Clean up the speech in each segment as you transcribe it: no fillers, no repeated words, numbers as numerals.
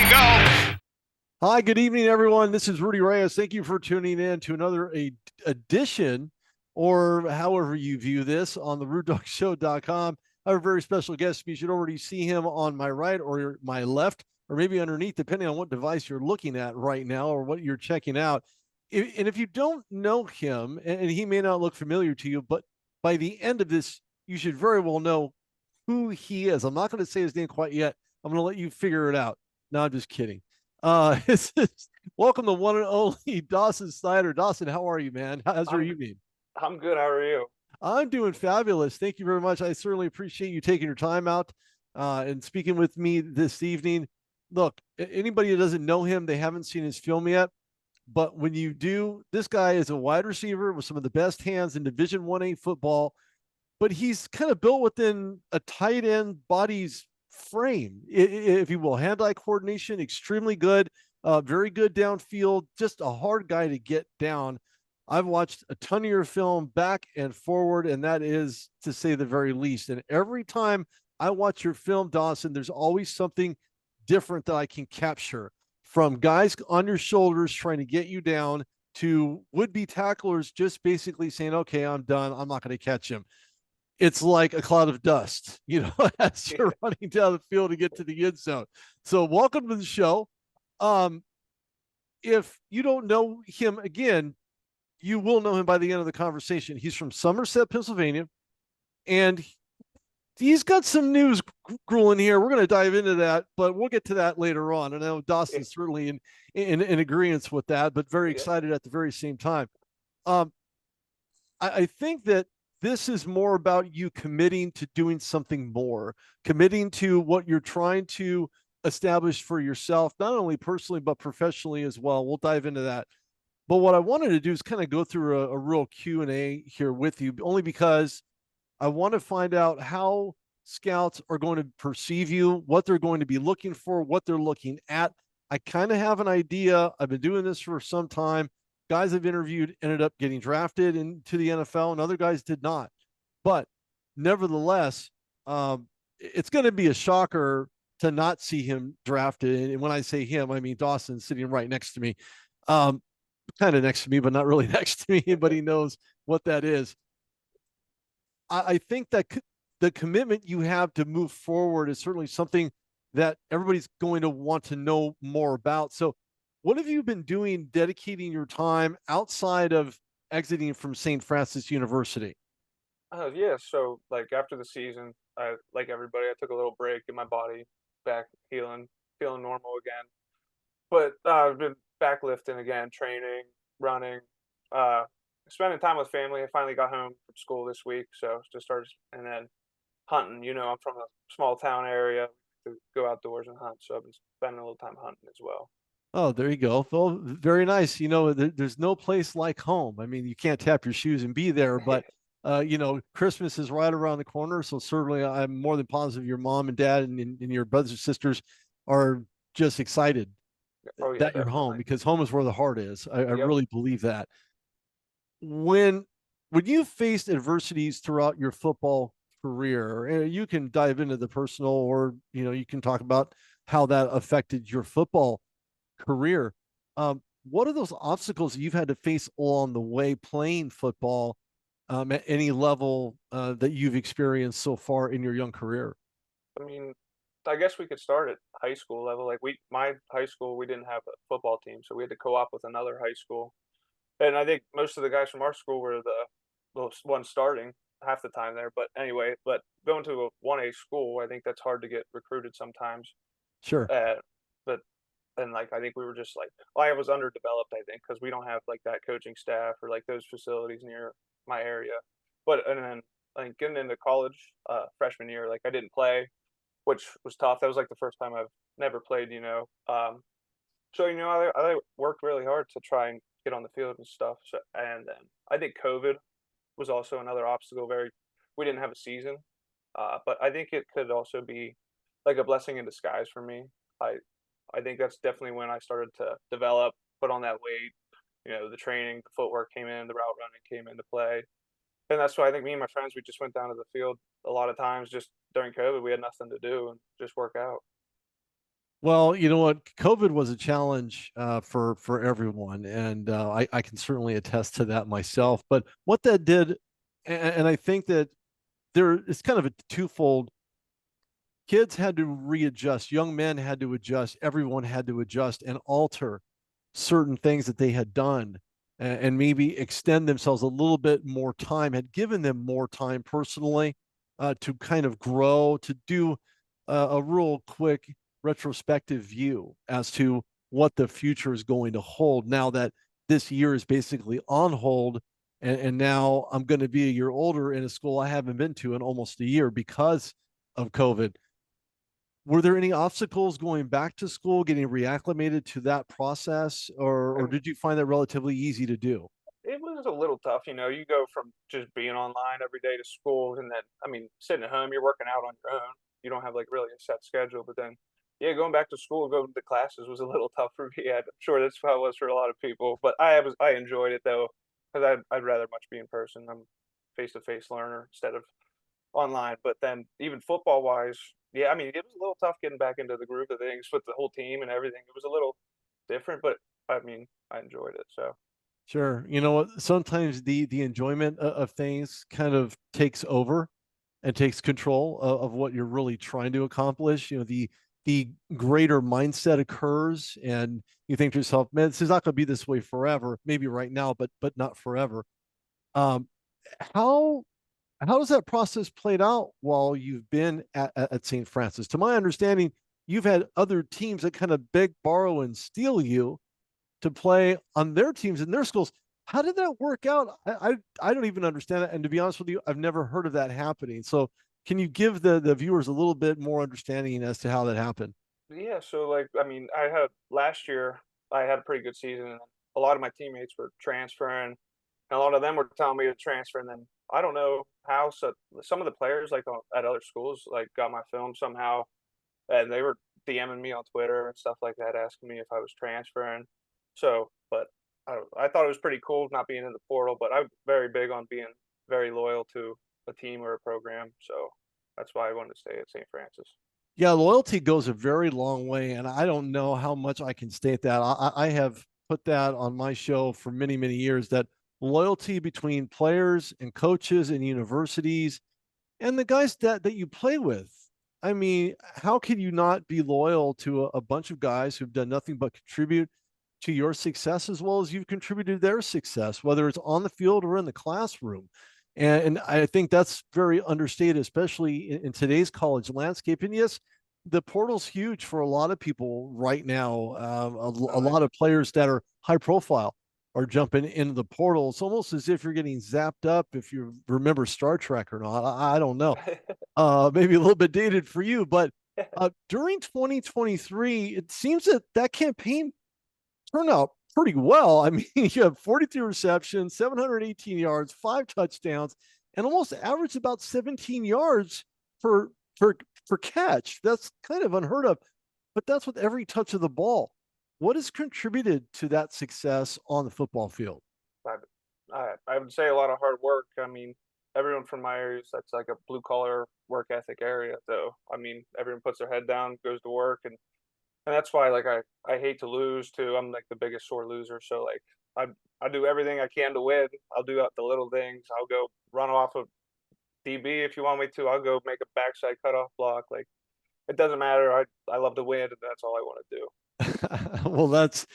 we go. Hi, good evening, everyone. This is Rudy Reyes. Thank you for tuning in to another edition, or however you view this, on the RudeDogShow.com. I have a very special guest. You should already see him on my right or my left, or maybe underneath, depending on what device you're looking at right now or what you're checking out. And if you don't know him, and he may not look familiar to you, but by the end of this, you should very well know who he is. I'm not going to say his name quite yet. I'm going to let you figure it out. No, I'm just kidding. This is, welcome to one and only Dawson Snyder. Dawson, how are you, man? How's your I'm evening? I'm good. How are you? I'm doing fabulous. Thank you very much. I certainly appreciate you taking your time out and speaking with me this evening. Look, anybody that doesn't know him, they haven't seen his film yet. But when you do, this guy is a wide receiver with some of the best hands in Division 1A football, but he's kind of built within a tight end body's frame, if you will. Hand-eye coordination, extremely good, very good downfield, just a hard guy to get down. I've watched a ton of your film back and forward, and that is to say the very least. And every time I watch your film, Dawson, there's always something different that I can capture, from guys on your shoulders trying to get you down to would-be tacklers just basically saying, okay, I'm done. I'm not going to catch him. It's like a cloud of dust, as Yeah. you're running down the field to get to the end zone. So welcome to the show. Um, if you don't know him again, you will know him by the end of the conversation. He's from Somerset, Pennsylvania, and he's got some news grueling here. We're going to dive into that, but we'll get to that later on. And I know Dawson's certainly in agreement with that, but very Yeah. excited at the very same time. Um, I think that this is more about you committing to doing something more, committing to what you're trying to establish for yourself, not only personally, but professionally as well. We'll dive into that. But what I wanted to do is kind of go through a real Q&A here with you, only because I want to find out how scouts are going to perceive you, what they're going to be looking for, what they're looking at. I kind of have an idea. I've been doing this for some time. Guys I've interviewed ended up getting drafted into the NFL, and other guys did not. But nevertheless, it's going to be a shocker to not see him drafted. And when I say him, I mean Dawson sitting right next to me, um, kind of next to me, but not really next to me. But he knows what that is. I think that the commitment you have to move forward is certainly something that everybody's going to want to know more about. So, what have you been doing, dedicating your time outside of exiting from St. Francis University? Yeah. So like after the season, I like everybody, I took a little break, get my body back healing, feeling normal again. But I've been back lifting again, training, running, uh, spending time with family. I finally got home from school this week, so just started and then hunting. I'm from a small town area to go outdoors and hunt, so I've been spending a little time hunting as well. Oh, there you go. Well, very nice. There's no place like home. I mean, you can't tap your shoes and be there, but Christmas is right around the corner. So certainly I'm more than positive your mom and dad and your brothers and sisters are just excited Oh yeah, that you're home, definitely. because home is where the heart is. I Yep. really believe that. When when you faced adversities throughout your football career, you can dive into the personal, or you can talk about how that affected your football career. What are those obstacles you've had to face along the way playing football, at any level that you've experienced so far in your young career? I mean, I guess we could start at high school level. Like my high school, we didn't have a football team, so we had to co-op with another high school. And I think most of the guys from our school were the ones starting half the time there. But anyway, but going to a 1A school, I think that's hard to get recruited sometimes. Sure. Uh, but and like I think we were just like, well, I was underdeveloped, I think, because we don't have like that coaching staff or like those facilities near my area. But and then I think getting into college, freshman year, like I didn't play, which was tough. That was like the first time I've never played. So I worked really hard to try and get on the field and stuff. So and then I think COVID was also another obstacle. We didn't have a season, but I think it could also be like a blessing in disguise for me. I I think that's definitely when I started to develop, put on that weight. The training, the footwork came in, the route running came into play, and that's why I think me and my friends we just went down to the field a lot of times just during COVID. We had nothing to do and just work out. Well, you know what? COVID was a challenge for everyone, and I can certainly attest to that myself. But what that did, and I think that there is kind of a twofold. Kids had to readjust, young men had to adjust, everyone had to adjust and alter certain things that they had done, and maybe extend themselves a little bit more time, had given them more time personally to kind of grow, to do a real quick retrospective view as to what the future is going to hold now that this year is basically on hold. And now I'm going to be a year older in a school I haven't been to in almost a year because of COVID. Were there any obstacles going back to school, getting reacclimated to that process, or And did you find that relatively easy to do? it was a little tough, you know, you go from just being online every day to school, and then, I mean, sitting at home, you're working out on your own. You don't have like really a set schedule, but then, yeah, going back to school, going to classes was a little tough for me. I'm sure that's how it was for a lot of people, but I enjoyed it though, because I'd rather much be in person. I'm face to face learner instead of online. But then even football wise, yeah, I mean, it was a little tough getting back into the groove of things with the whole team and everything. It was a little different, but I mean, I enjoyed it. So Sure. You know what? Sometimes the enjoyment of things kind of takes over and takes control of what you're really trying to accomplish. You know, the greater mindset occurs, and you think to yourself, "Man, this is not going to be this way forever. Maybe right now, but not forever." Um, how how does that process played out while you've been at St. Francis? To my understanding, you've had other teams that kind of beg, borrow, and steal you to play on their teams in their schools. How did that work out? I don't even understand it. And to be honest with you, I've never heard of that happening. So can you give the viewers a little bit more understanding as to how that happened? yeah, so like I mean, I had last year I had a pretty good season, and a lot of my teammates were transferring, and a lot of them were telling me to transfer. And then I don't know how some of the players like at other schools like got my film somehow, and they were DMing me on Twitter and stuff like that, asking me if I was transferring. So, but I thought it was pretty cool not being in the portal, but I'm very big on being very loyal to a team or a program. So that's why I wanted to stay at St. Francis. Yeah, loyalty goes a very long way, and I don't know how much I can state that. I have put that on my show for many, many years that loyalty between players and coaches and universities and the guys that you play with. I mean, how can you not be loyal to a bunch of guys who've done nothing but contribute to your success as well as you've contributed to their success, whether it's on the field or in the classroom? And I think that's very understated, especially in today's college landscape. And yes, the portal's huge for a lot of people right now. A Oh yeah. lot of players that are high profile are jumping into the portal. It's almost as if you're getting zapped up if you remember Star Trek or not. I don't know. Maybe a little bit dated for you, but during 2023, it seems that that campaign turned out pretty well. I mean, you have 42 receptions, 718 yards, 5 touchdowns, and almost averaged about 17 yards per per per catch. That's kind of unheard of, but that's with every touch of the ball. What has contributed to that success on the football field? I I would say a lot of hard work. I mean, everyone from my area, that's like a blue collar work ethic area. Though I mean, everyone puts their head down, goes to work, and that's why like I hate to lose too. I'm like the biggest sore loser. So like I do everything I can to win. I'll do the little things. I'll go run off a DB if you want me to. I'll go make a backside cutoff block. Like it doesn't matter. I love to win, and that's all I want to do. Well, that's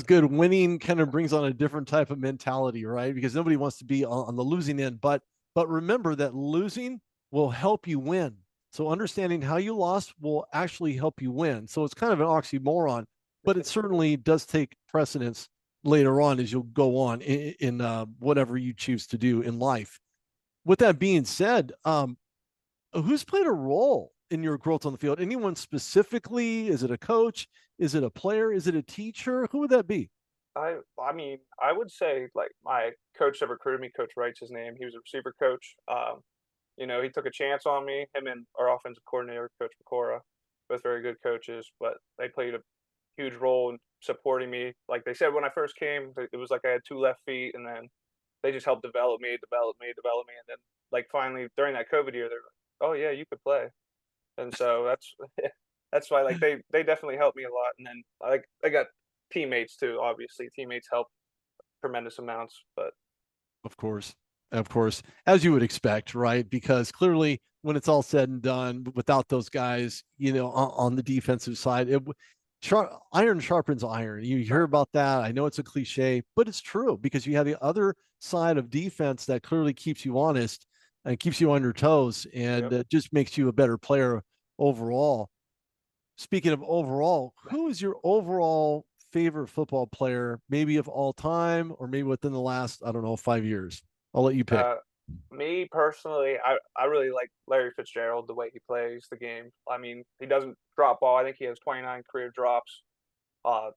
good. Winning kind of brings on a different type of mentality, right? Because nobody wants to be on the losing end, but remember that losing will help you win. So understanding how you lost will actually help you win. So it's kind of an oxymoron, but it certainly does take precedence later on as you'll go on in whatever you choose to do in life. With that being said, who's played a role in your growth on the field? Anyone specifically? Is it a coach? Is it a player? Is it a teacher? Who would that be? I mean, I would say like my coach that recruited me, Coach Wright's his name. He was a receiver coach. You know, he took a chance on me. Him and our offensive coordinator, Coach Pecora, both very good coaches, but they played a huge role in supporting me. Like they said when I first came, it was like I had two left feet, and then they just helped develop me, and then like finally during that COVID year, they're like, "Oh yeah, you could play," and so that's that's why like they definitely helped me a lot. And then like I got teammates too. Obviously, teammates help tremendous amounts. But Of course. Of course. As you would expect, right? Because clearly, when it's all said and done, without those guys, on the defensive side, iron sharpens iron. You hear about that. I know it's a cliche, but it's true because you have the other side of defense that clearly keeps you honest and keeps you on your toes and yep. just makes you a better player overall. Speaking of overall, who is your overall favorite football player, maybe of all time or maybe within the last, I don't know, 5 years? I'll let you pick. Uh, Me personally, I really like Larry Fitzgerald, the way he plays the game. I mean, he doesn't drop ball. I think he has 29 career drops.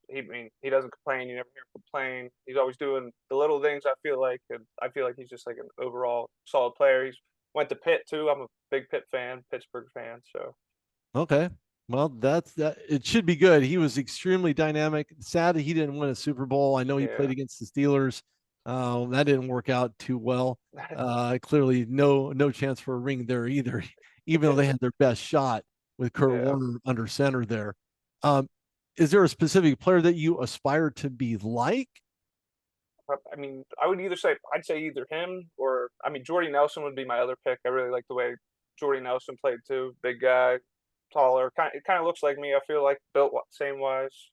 He doesn't complain. You never hear him complain. He's always doing the little things. I feel like, and I feel like he's just like an overall solid player. He's went to Pitt too. I'm a big Pitt fan, Pittsburgh fan. So Okay. Well, that's that. It should be good. He was extremely dynamic. Sad that he didn't win a Super Bowl. I know he played yeah, against the Steelers. That didn't work out too well. Clearly, no chance for a ring there either, even though they had their best shot with Kurt yeah. Warner under center there. Um, is there a specific player that you aspire to be like? I mean, I'd say either him or I mean Jordy Nelson would be my other pick. I really like the way Jordy Nelson played too. Big guy, taller, it kind of looks like me. I feel like built same wise.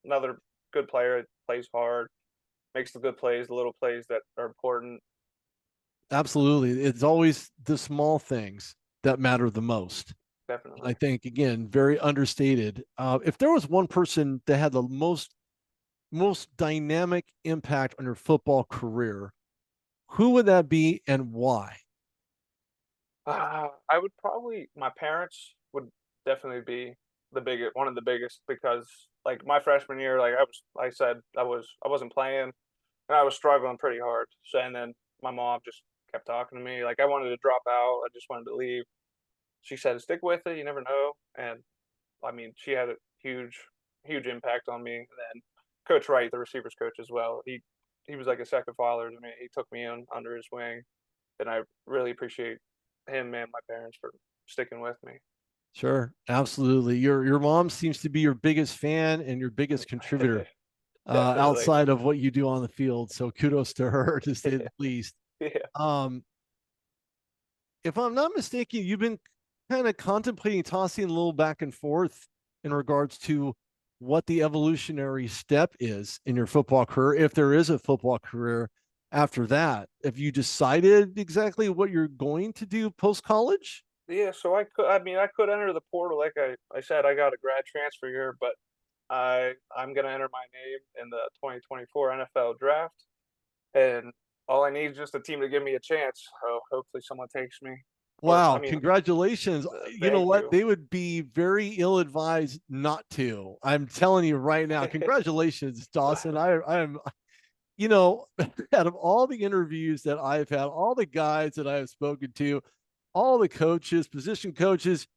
Another good player. Plays hard, makes the good plays, the little plays that are important. Absolutely. It's always the small things that matter the most. I Definitely. think again, very understated. If there was one person that had the most dynamic impact on your football career, who would that be and why? I would probably my parents would definitely be one of the biggest because like my freshman year, I said I wasn't playing and I was struggling pretty hard. So and then my mom just kept talking to me like I wanted to drop out. I just wanted to leave. She said, "Stick with it. You never know." And I mean, she had a huge impact on me. And then Coach Wright, the receivers coach as well. He was like a second father to me. He took me in under his wing, and I really appreciate him and my parents for sticking with me. Sure, absolutely. Your mom seems to be your biggest fan and your biggest contributor Definitely. outside of what you do on the field. So kudos to her to say the least. Yeah. Um, if I'm not mistaken, you've been kind of contemplating tossing a little back and forth in regards to what the evolutionary step is in your football career, if there is a football career after that. Have you decided exactly what you're going to do post college? Yeah, so I could enter the portal like I said I got a grad transfer here, but I'm gonna enter my name in the 2024 NFL draft, and all I need is just a team to give me a chance. So hopefully someone takes me. Or I Wow, mean, congratulations. You know thank what? you. They would be very ill advised not to. I'm telling you right now. Congratulations, Dawson. I am, out of all the interviews that I've had, all the guys that I have spoken to, all the coaches, position coaches,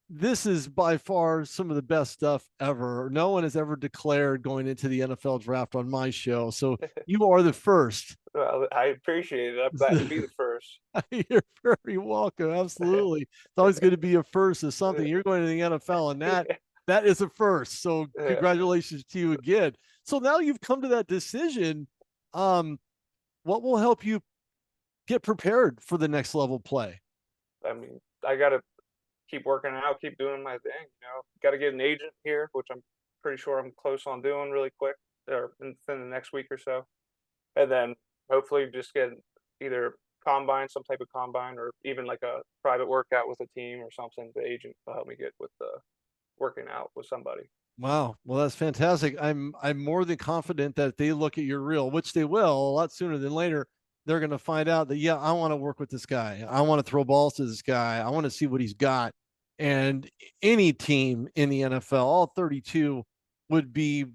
this is by far some of the best stuff ever. No one has ever declared going into the NFL draft on my show. So you are the first. Well, I appreciate it. I'm glad to be the first. You're very welcome. Absolutely. It's always good to be a first of something. You're going to the NFL and that is a first. So Yeah. congratulations to you again. So now you've come to that decision. Um, what will help you get prepared for the next level play? I mean, I gotta keep working out, keep doing my thing. Got to get an agent here, which I'm pretty sure I'm close on doing really quick, or within the next week or so, and then hopefully just get either some type of combine, or even like a private workout with a team or something. The agent will help me get with the working out with somebody. Wow. Well, that's fantastic. I'm more than confident that if they look at your reel, which they will a lot sooner than later, they're going to find out that yeah, I want to work with this guy. I want to throw balls to this guy. I want to see what he's got. And any team in the NFL, all 32, would be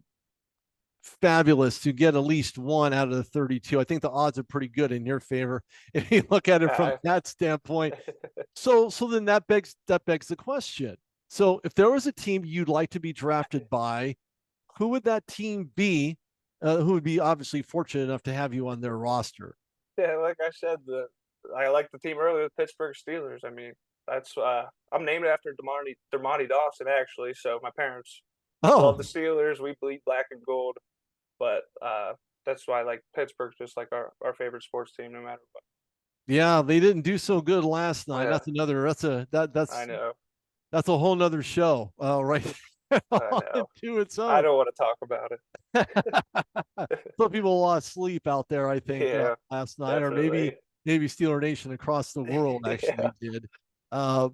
fabulous to get at least one out of the 32. I think the odds are pretty good in your favor if you look at it from I, that standpoint. So then that begs the question. So if there was a team you'd like to be drafted by, who would that team be? Who would be obviously fortunate enough to have you on their roster? yeah, like I said, I like the team earlier, the Pittsburgh Steelers. I mean, That's I'm named after Dermontti Dawson actually. So my parents love Oh, the Steelers. We bleed black and gold, but that's why like Pittsburgh's just like our favorite sports team, no matter what. yeah, they didn't do so good last night. Yeah, That's another. I know, That's a whole nother show, right? I know. To its I own. don't want to talk about it. Some people lost sleep out there, I think, Yeah, last night, or definitely. maybe Steeler Nation across the world Yeah, actually did.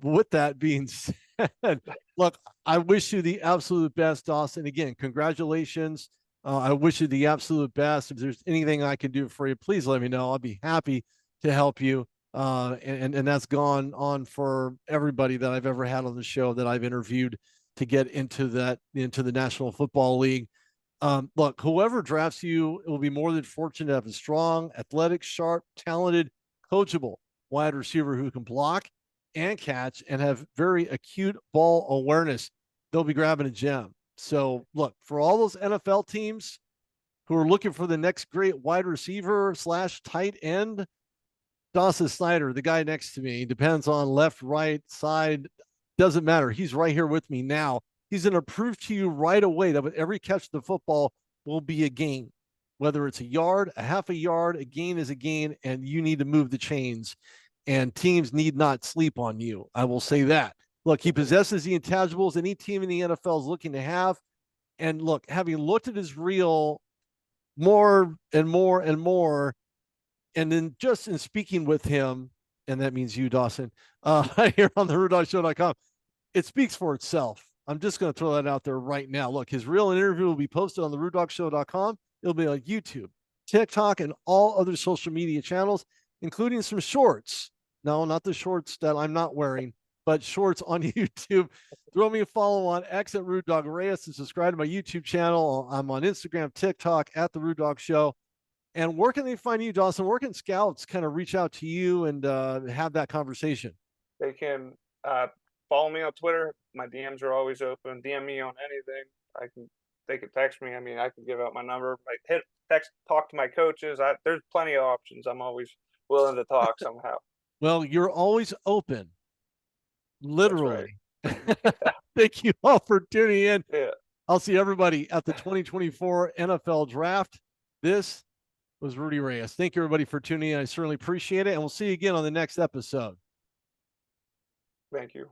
With that being said, look, I wish you the absolute best, Dawson. Again, congratulations. I wish you the absolute best. If there's anything I can do for you, please let me know. I'll be happy to help you. And that's gone on for everybody that I've ever had on the show that I've interviewed to get into the National Football League. Look, whoever drafts you will be more than fortunate to have a strong, athletic, sharp, talented, coachable wide receiver who can block and catch and have very acute ball awareness. They'll be grabbing a gem. So, look, for all those NFL teams who are looking for the next great wide receiver / tight end, Dawson Snyder, the guy next to me, depends on left, right, side, doesn't matter. He's right here with me now. He's going to prove to you right away that with every catch of the football will be a gain, whether it's a yard, a half a yard, a gain is a gain, and you need to move the chains. And teams need not sleep on you. I will say that. Look, he possesses the intangibles any team in the NFL is looking to have. And look, having looked at his reel more and more and more, and then just in speaking with him, and that means you, Dawson, here on the RudeDogShow.com, it speaks for itself. I'm just going to throw that out there right now. Look, his real interview will be posted on the RudeDogShow.com. It'll be on YouTube, TikTok, and all other social media channels, including some shorts. No, not the shorts that I'm not wearing, but shorts on YouTube. Throw me a follow on X at Rude Dog Reyes and subscribe to my YouTube channel. I'm on Instagram, TikTok at the Rude Dog Show. And where can they find you, Dawson? Where can scouts kind of reach out to you and have that conversation? they can follow me on Twitter. My DMs are always open. DM me on anything. I can. They can text me. I mean, I can give out my number. Like hit text, talk to my coaches. There's plenty of options. I'm always willing to talk somehow. Well, you're always open, That's right. literally. Thank you all for tuning in. Yeah. I'll see everybody at the 2024 NFL Draft. This was Rudy Reyes. Thank you, everybody, for tuning in. I certainly appreciate it. And we'll see you again on the next episode. Thank you.